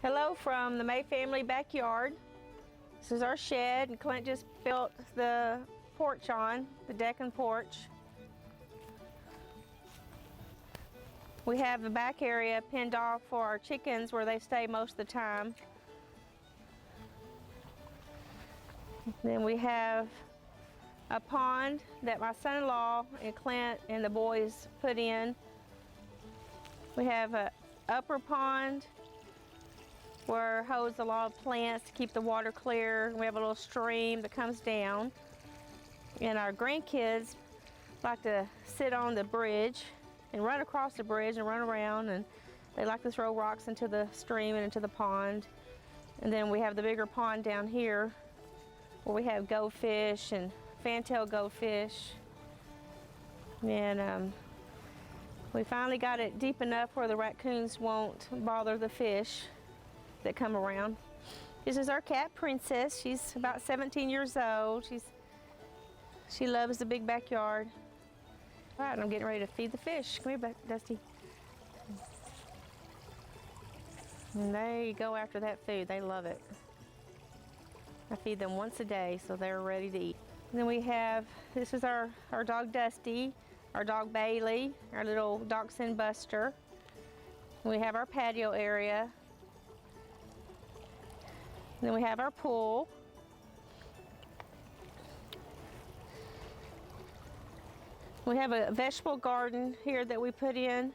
Hello from the May family backyard. This is our shed, and Clint just built the porch on, the deck and porch. We have the back area pinned off for our chickens where they stay most of the time. Then we have a pond that my son-in-law and Clint and the boys put in. We have an upper pond where holds a lot of plants to keep the water clear. We have a little stream that comes down. And our grandkids like to sit on the bridge and run across the bridge and run around, and they like to throw rocks into the stream and into the pond. And then we have the bigger pond down here where we have goldfish and fantail goldfish. And we finally got it deep enough where the raccoons won't bother the fish that come around. This is our cat, Princess. She's about 17 years old. She loves the big backyard. All right, I'm getting ready to feed the fish. Come here, Dusty. And they go after that food. They love it. I feed them once a day, so they're ready to eat. And then we have, this is our dog Dusty, our dog Bailey, our little dachshund Buster. We have our patio area. Then we have our pool. We have a vegetable garden here that we put in.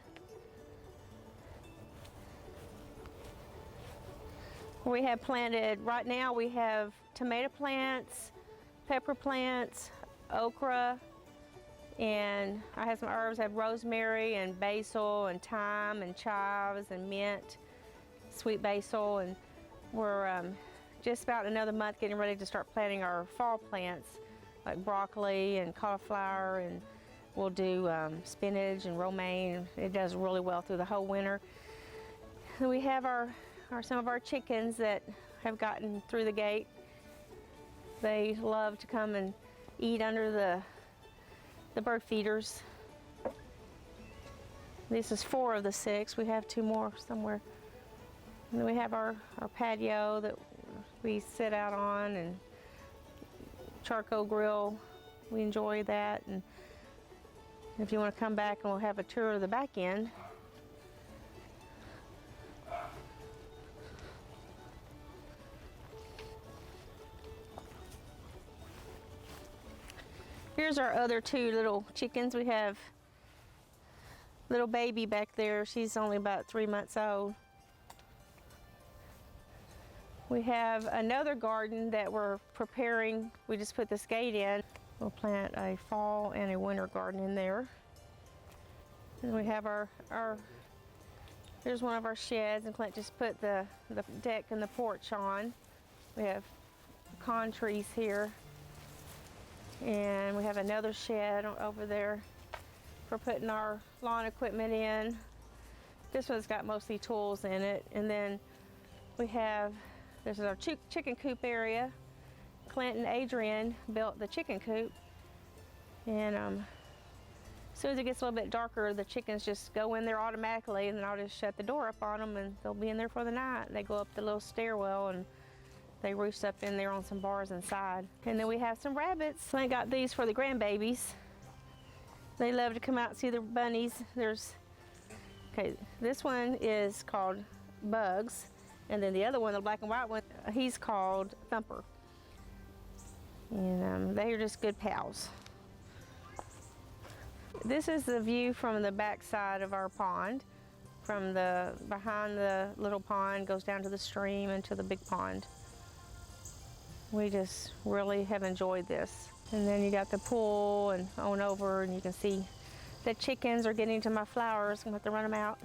We have planted, right now we have tomato plants, pepper plants, okra, and I have some herbs. I have rosemary and basil and thyme and chives and mint, sweet basil, and we're just about another month getting ready to start planting our fall plants like broccoli and cauliflower, and we'll do spinach and romaine. It does really well through the whole winter. And we have some of our chickens that have gotten through the gate. They love to come and eat under the bird feeders. This is 4 of the 6. We have 2 more somewhere. And then we have our patio that we sit out on, and charcoal grill. We enjoy that. And if you want to come back, and we'll have a tour of the back end. Here's our other 2 little chickens. We have little baby back there. She's only about 3 months old. We have another garden that we're preparing. We just put this gate in. We'll plant a fall and a winter garden in there. And we have here's one of our sheds, and Clint just put the deck and the porch on. We have pecan trees here. And we have another shed over there for putting our lawn equipment in. This one's got mostly tools in it. And then we have, this is our chicken coop area. Clint and Adrian built the chicken coop. And as soon as it gets a little bit darker, the chickens just go in there automatically, and then I'll just shut the door up on them, and they'll be in there for the night. They go up the little stairwell, and they roost up in there on some bars inside. And then we have some rabbits. I got these for the grandbabies. They love to come out and see the bunnies. This one is called Bugs, and then the other one, the black and white one, he's called Thumper. And they are just good pals. This is the view from the back side of our pond. From behind the little pond, goes down to the stream and to the big pond. We just really have enjoyed this. And then you got the pool and on over, and you can see the chickens are getting to my flowers. I'm gonna have to run them out.